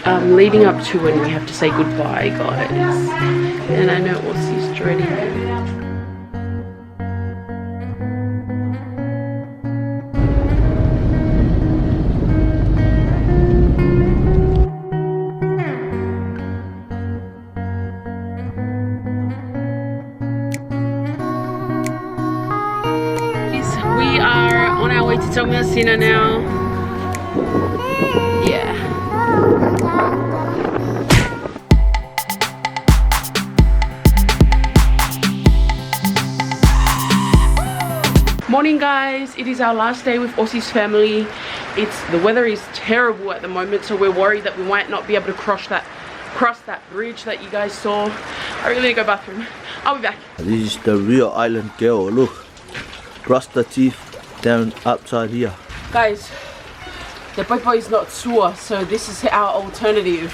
Leading up to when we have to say goodbye, guys. And I know Aussie's dreading it. We are on our way to Taumeasina now. Yeah. Morning, guys. It is our last day with Aussie's family. The weather is terrible at the moment, so we're worried that we might not be able to cross that bridge that you guys saw. I really need to go bathroom. I'll be back. This is the real island girl. Look, brush the teeth down upside here. Guys, the popo is not sore, so this is our alternative.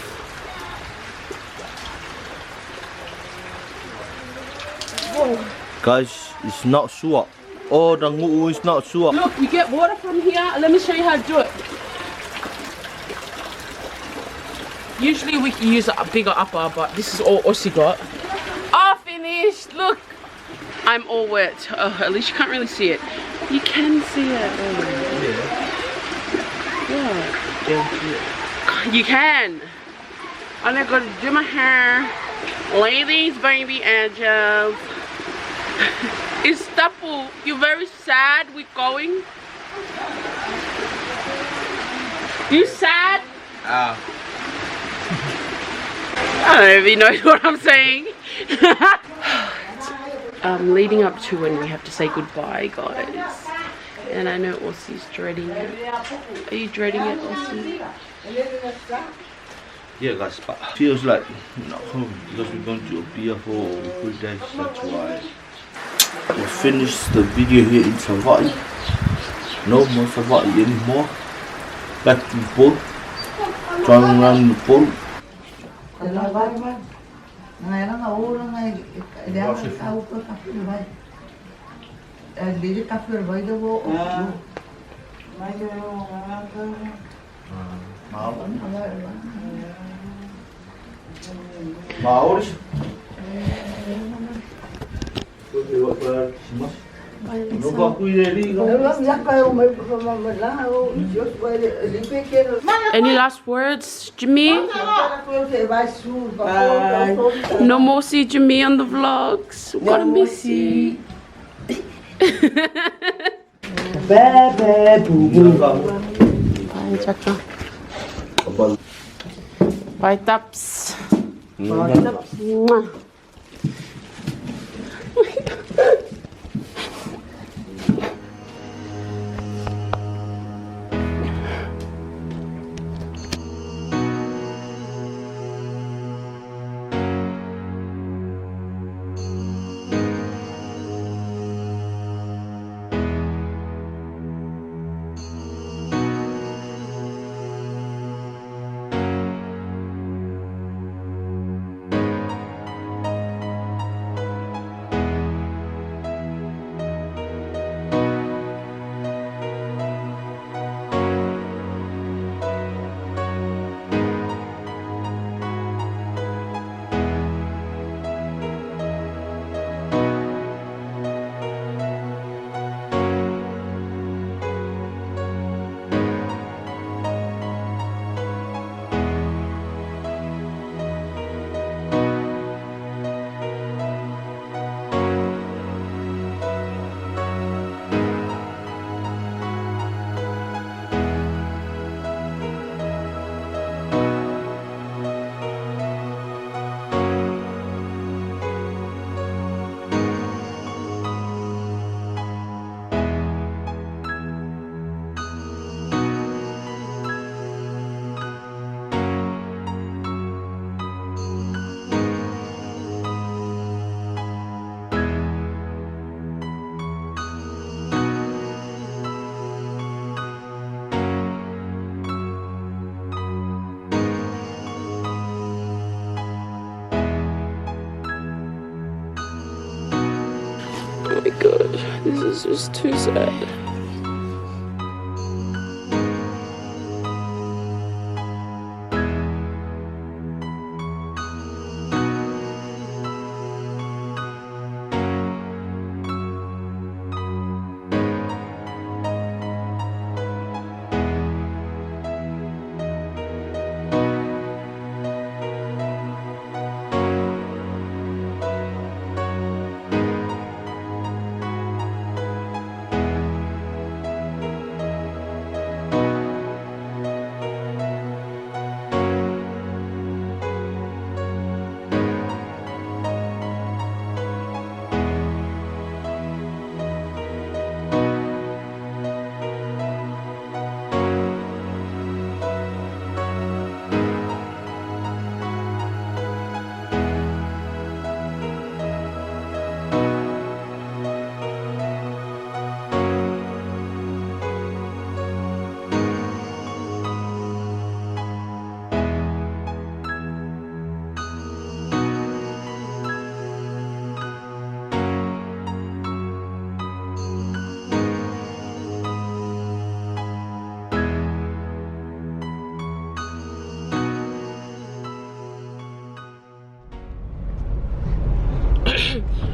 Whoa. Guys, it's not sure. Oh, the ngu'u is not sure. Look, we get water from here. Let me show you how to do it. Usually we can use a bigger upper, but this is all Aussie got. Oh, finished. Look, I'm all wet. Oh, at least you can't really see it. You can see it. Oh. Yeah. You can. And I'm gonna do my hair. Ladies, baby angels. Istapu, you're very sad we're going? You sad? Ah. I don't know if you know what I'm saying. Leading up to when we have to say goodbye, guys. And I know Aussie's dreading it. Are you dreading it, Aussie? Yeah, guys, but feels like not home because we're going to be here for 3 days. That's why we'll finish the video here in SAVAII. No more SAVAII anymore. Back to the boat. Driving around the boat. Any last words, Jimmy? No more see Jimmy on the vlogs. We're gonna miss you. Bye, Chaka. Bye, Taps. Mwah. Oh my god, this is just too sad.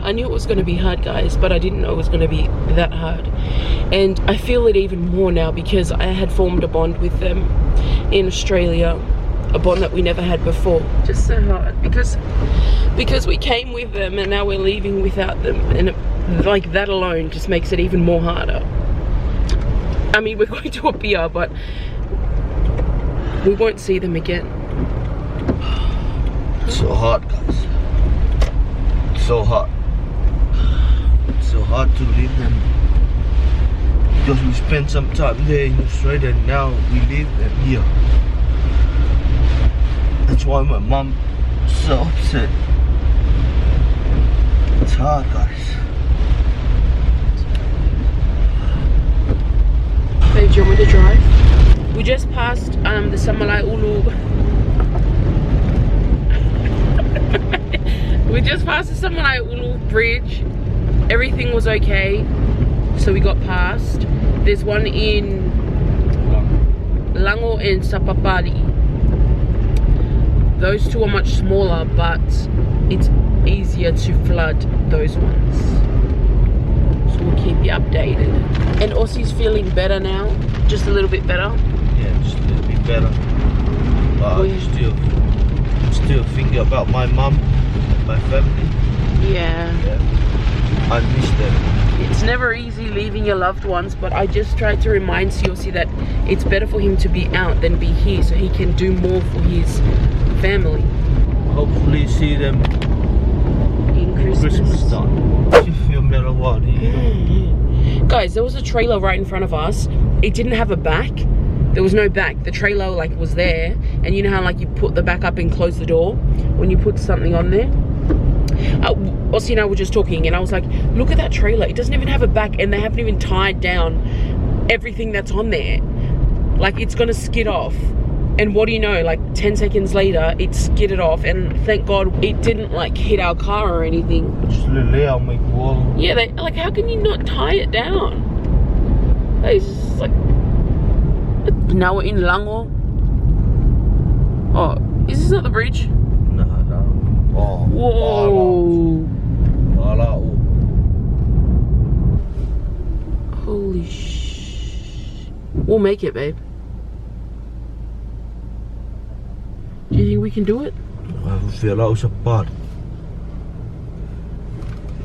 I knew it was going to be hard, guys, but I didn't know it was going to be that hard. And I feel it even more now because I had formed a bond with them in Australia, a bond that we never had before. Just so hard because we came with them and now we're leaving without them, and like that alone just makes it even more harder. I mean, we're going to a beer, but we won't see them again. It's so hard, guys. It's so hard. It's so hard to leave them because we spent some time there in Australia and now we leave them here. That's why my mom is so upset. It's hard, guys. Babe, do you want me to drive? We just passed the SAVAII Ulu. We just passed the SAVAII Ulu bridge. Everything was okay, so we got past. There's one in Lango and Sapapali. Those two are much smaller, but it's easier to flood those ones. So we'll keep you updated. And Aussie's feeling better now, just a little bit better. Yeah, just a little bit better. But I'm still thinking about my mum and my family. Yeah. I miss them. It's never easy leaving your loved ones, but I just tried to remind Siaosi that it's better for him to be out than be here, so he can do more for his family. Hopefully see them in Christmas time. You feel better what? Guys, there was a trailer right in front of us. It didn't have a back. There was no back. The trailer like was there, and you know how like you put the back up and close the door when you put something on there. Aussie and I were just talking, and I was like, look at that trailer. It doesn't even have a back, and they haven't even tied down everything that's on there. Like, it's gonna skid off. And what do you know, like 10 seconds later, it skidded off, and thank God it didn't like hit our car or anything. Yeah, like, how can you not tie it down? It's just like, now we're in Lango. Oh, is this not the bridge? No. Oh, whoa. Palau. Holy sh... We'll make it, babe. Do you think we can do it? I feel like it's a bad.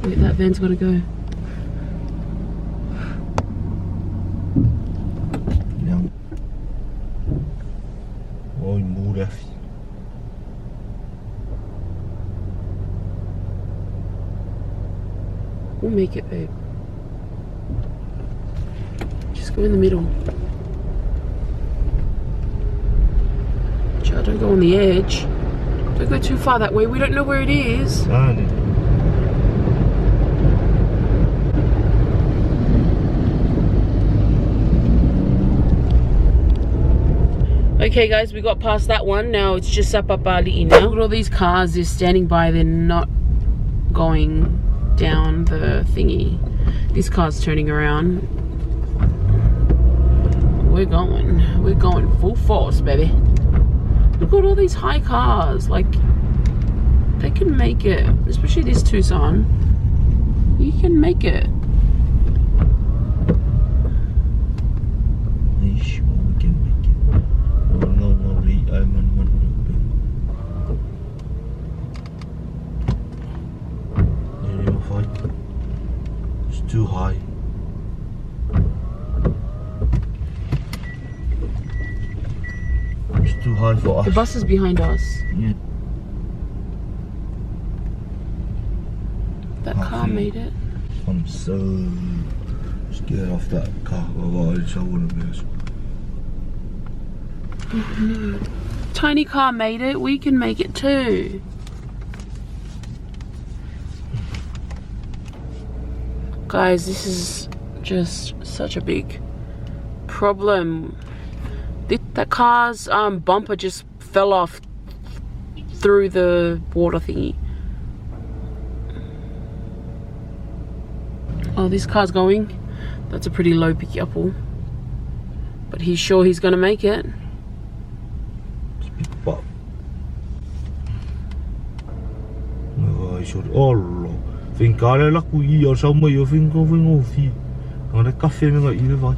Wait, that van's gotta go. Yeah. Oh, murah. We'll make it, babe. Just go in the middle. Child, don't go on the edge. Don't go too far that way. We don't know where it is. Okay, guys, we got past that one. Now it's just Sapapali now. Look at all these cars. They're standing by. They're not going down the thingy. This car's turning around. We're going full force, baby. Look at all these high cars. Like, they can make it, especially this Tucson. You can make it. It's too high. It's too high for us. The bus is behind us. Yeah. That car made it. I'm so scared of that car. Tiny car made it. We can make it too. Guys, this is just such a big problem. That car's bumper just fell off through the water thingy. Oh, this car's going. That's a pretty low pick-up-all. But he's sure he's gonna make it. Oh, Fincare la cui io so mo io fingo fi. Non è caffè me il vai.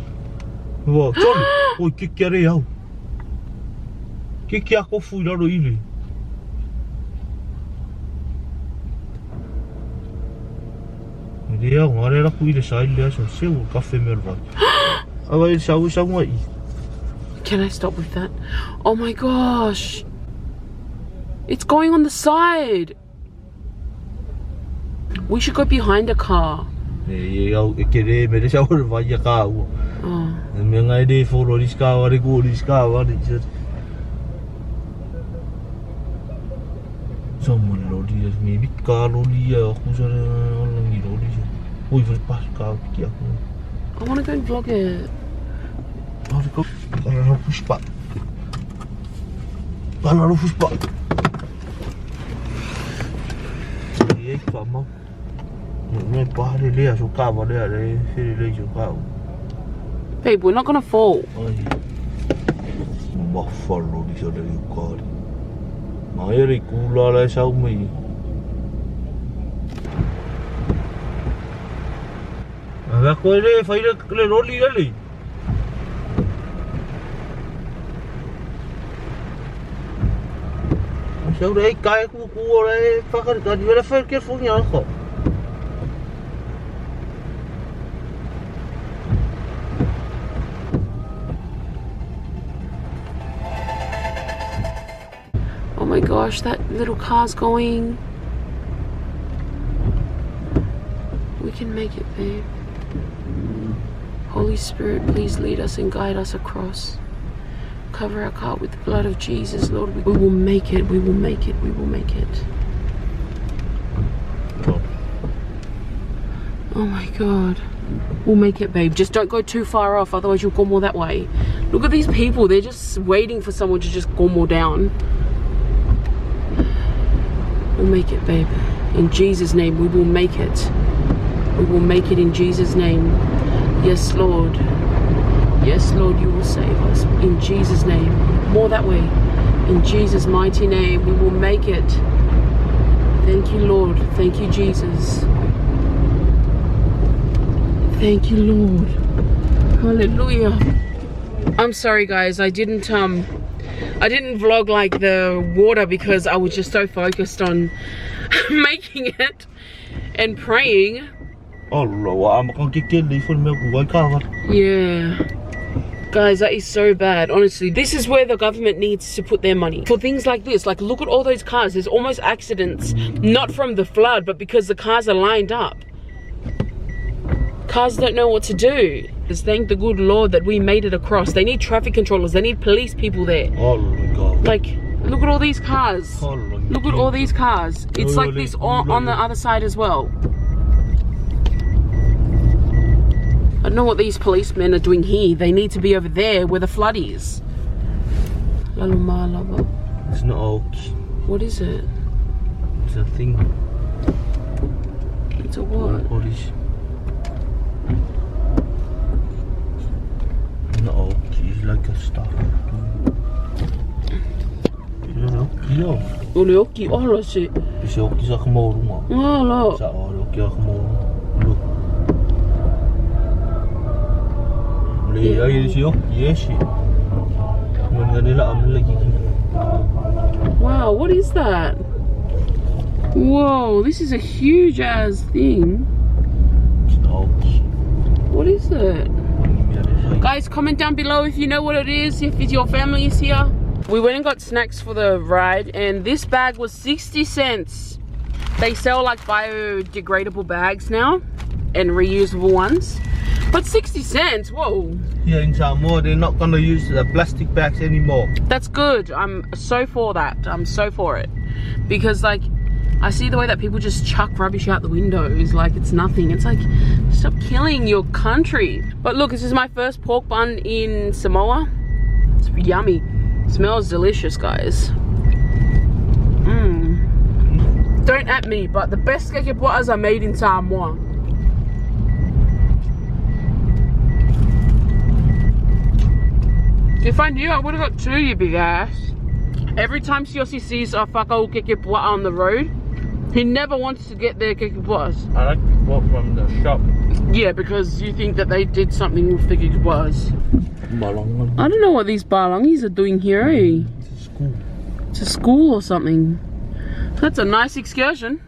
Wo, John, oi che chiare au. Che chia ko fu la ro ili. Dia ngare la cui le sai le so se o caffè me vai. Ava il sau mai. Can I stop with that? Oh my gosh. It's going on the side. We should go behind a car. Eu querer me deixar o vai a carro. Oh. Me ngai de foro riscava de go riscava de jet. Someone lodi me bit car lodi a kusa longi lodi. Oi vai pascar aqui a. I want to go and vlog it. Go. Para push back. Para push back. Ei, fama. Não pode ler o cabo dele, ele lê o cabo. Babe, we're not gonna fall. Não falou disso daí o cara. Mas ele cula lá essa umi. Agora ele faz ele roli ali. Sao đấy cái cua đấy phát cái gì đấy phải cái phun nhau không? Oh my gosh, that little car's going. We can make it, babe. Holy Spirit, please lead us and guide us across. Cover our car with the blood of Jesus, Lord. We will make it, we will make it, we will make it. Oh my God. We'll make it, babe. Just don't go too far off, otherwise you'll go more that way. Look at these people, they're just waiting for someone to just go more down. We'll make it, babe. In Jesus' name, we will make it. We will make it in Jesus' name. Yes, Lord. Yes, Lord, you will save us. In Jesus' name. More that way. In Jesus' mighty name, we will make it. Thank you, Lord. Thank you, Jesus. Thank you, Lord. Hallelujah. I'm sorry, guys. I didn't vlog like the water because I was just so focused on making it and praying. Yeah. Guys, that is so bad. Honestly, this is where the government needs to put their money. For things like this, like look at all those cars. There's almost accidents, not from the flood, but because the cars are lined up. Cars don't know what to do. Just thank the good Lord that we made it across. They need traffic controllers. They need police people there. Oh my God. Like, look at all these cars. Look at all these cars. It's like this on the other side as well. I don't know what these policemen are doing here. They need to be over there where the flood is. It's not oak. What is it? It's a thing. It's a what? What is? Not oak. It's like a stuff. Oli oki olla se. Se oki sa kmoru. Ala. Sa oki kmoru. Wow, what is that? Whoa, this is a huge ass thing. What is it? Guys, comment down below if you know what it is, if your family is here. We went and got snacks for the ride and this bag was 60 cents. They sell like biodegradable bags now and reusable ones. But 60 cents, whoa. Yeah, in Samoa, they're not going to use the plastic bags anymore. That's good. I'm so for that. I'm so for it. Because, like, I see the way that people just chuck rubbish out the windows like it's nothing. It's like, stop killing your country. But look, this is my first pork bun in Samoa. It's yummy. It smells delicious, guys. Don't at me, but the best kekepuas are made in Samoa. If I knew, I would have got two, you big ass. Every time Siaosi sees a whakao kekepua on the road, He never wants to get their kikibwas. I like to bought from the shop. Yeah, because you think that they did something with the kikibwas. Balong. I don't know what these balongis are doing here, eh? It's a school. It's a school or something. That's a nice excursion.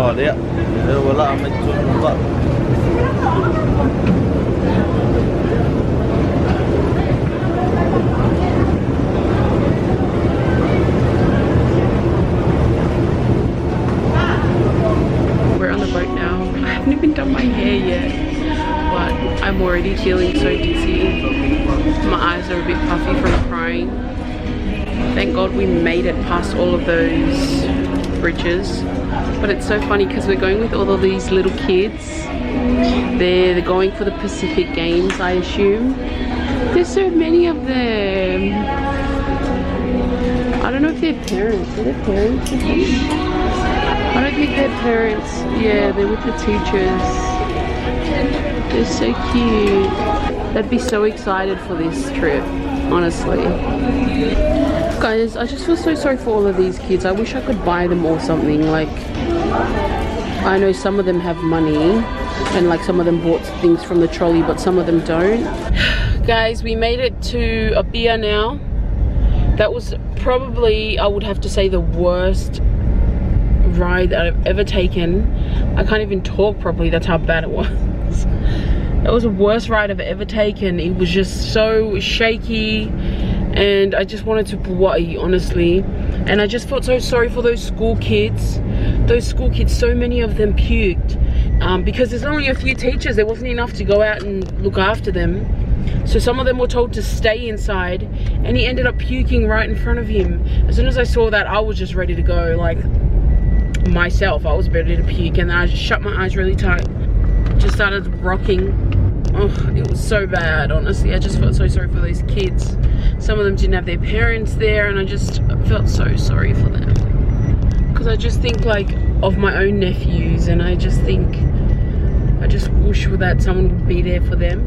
Oh, there. There were a lot of We're on the boat now. I haven't even done my hair yet, but I'm already feeling so dizzy. My eyes are a bit puffy from crying. Thank God we made it past all of those bridges. But it's so funny because we're going with all of these little kids. They're going for the Pacific Games, I assume. There's so many of them. I don't know if they're parents. Are they parents? I don't think they're parents. Yeah, they're with the teachers. They're so cute. They'd be so excited for this trip, honestly. Guys, I just feel so sorry for all of these kids. I wish I could buy them or something. Like, I know some of them have money and like some of them bought things from the trolley, but some of them don't. Guys, we made it to a beer now. That was probably, I would have to say, the worst ride that I've ever taken. I can't even talk properly, that's how bad it was. That was the worst ride I've ever taken. It was just so shaky and I just wanted to Hawaii, honestly. And I just felt so sorry for those school kids. Those school kids, so many of them puked because there's only a few teachers. There wasn't enough to go out and look after them. So some of them were told to stay inside and he ended up puking right in front of him. As soon as I saw that, I was just ready to go, like myself. I was ready to puke and then I just shut my eyes really tight. Just started rocking. Oh, it was so bad, honestly. I just felt so sorry for those kids. Some of them didn't have their parents there and I just felt so sorry for them. Because I just think like of my own nephews and I just think, I just wish that someone would be there for them,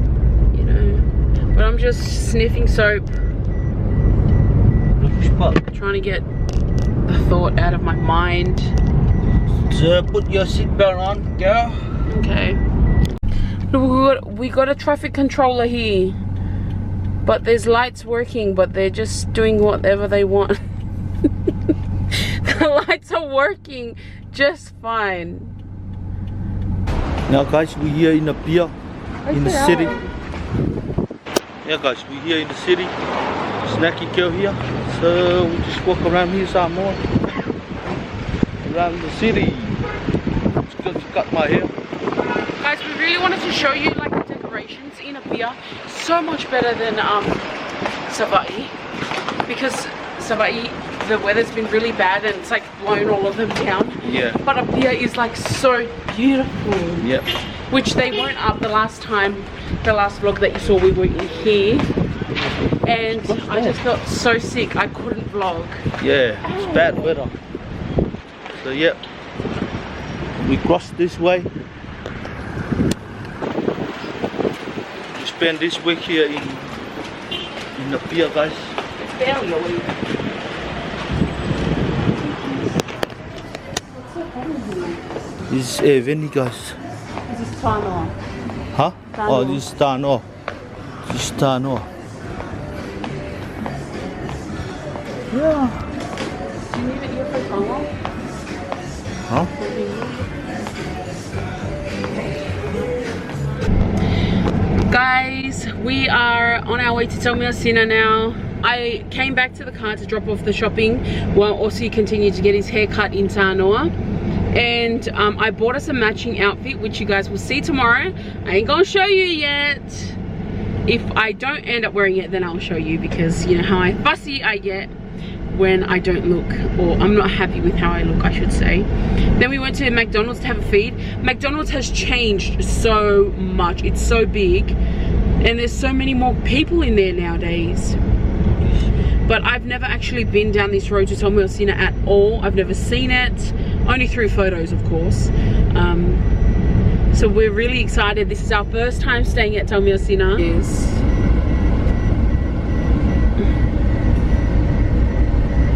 you know. But I'm just sniffing soap. Trying to get the thought out of my mind. So put your seatbelt on, girl. Okay. We got a traffic controller here, but there's lights working, but they're just doing whatever they want. The lights are working just fine. Now guys, we're here in a pier in the city. Yeah guys, we're here in the city. Snacky girl here. So we just walk around here some more. Around the city. Just cut my hair. Guys, we really wanted to show you like the decorations in a beer. So much better than SAVAII, because SAVAII, the weather's been really bad and it's like blown all of them down. Yeah. But a beer is like so beautiful. Yep. Which they weren't up the last time, the last vlog that you saw, we were in here. And I just felt so sick, I couldn't vlog. Yeah, it's bad weather. So yep, we crossed this way. We spend this week here in the pier, guys. It's barely a week. This is Vinny, guys. This is Taumeasina. Huh? Taumeasina. Oh, this is Taumeasina. This is Taumeasina. Yeah. Do you need it here for Taumeasina? Huh? Guys, we are on our way to Taumeasina now. I came back to the car to drop off the shopping while Aussie continued to get his hair cut in Tanoa. And I bought us a matching outfit, which you guys will see tomorrow. I ain't gonna show you yet. If I don't end up wearing it, then I'll show you, because you know how fussy I get when I don't look, or I'm not happy with how I look, I should say. Then we went to McDonald's to have a feed. McDonald's has changed so much. It's so big and there's so many more people in there nowadays. But I've never actually been down this road to Taumeasina at all. I've never seen it, only through photos, of course. So we're really excited. This is our first time staying at Taumeasina. Yes.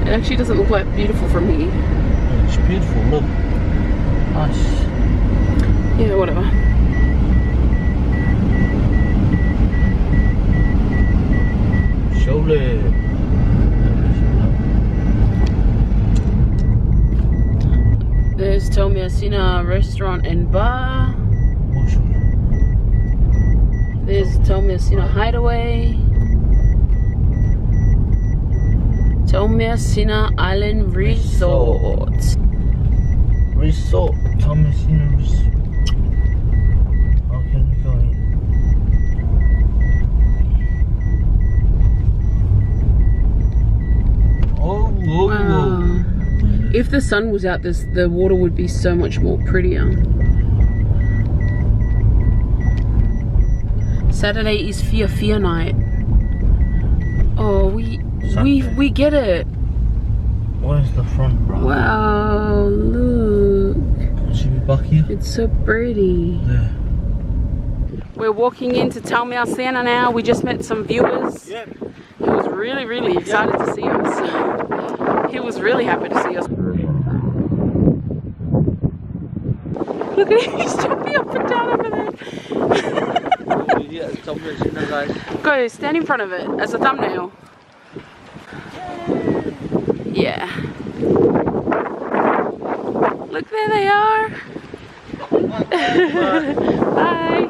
It actually doesn't look like beautiful from here. It's beautiful, look. Nice. Yeah, whatever. Surely. There's Taumeasina restaurant and bar. There's Taumeasina hideaway. Taumeasina Island Resort. Resort. Taumeasina Resort. How can we go in? Oh, whoa, Wow. If the sun was out, the water would be so much more prettier. Saturday is Fia night. Oh, we get it. Where's the front, bro? Wow, look. Should we back here? It's so pretty. There. We're walking into Taumeasina now. We just met some viewers. Yeah. He was really excited to see us. He was really happy to see us. Look at him, he's jumping up and down over there. Yeah, Taumeasina, guys. Go, stand in front of it as a thumbnail. Yeah. Look, there they are. Bye.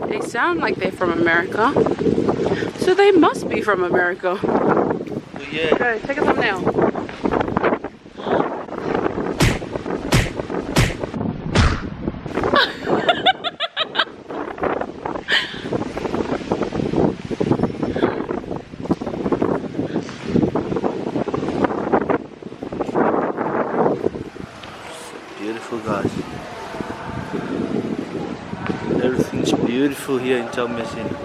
They sound like they're from America. So they must be from America. Yeah. Go, take a thumbnail. Beautiful, guys. Everything's beautiful here in Taumeasina.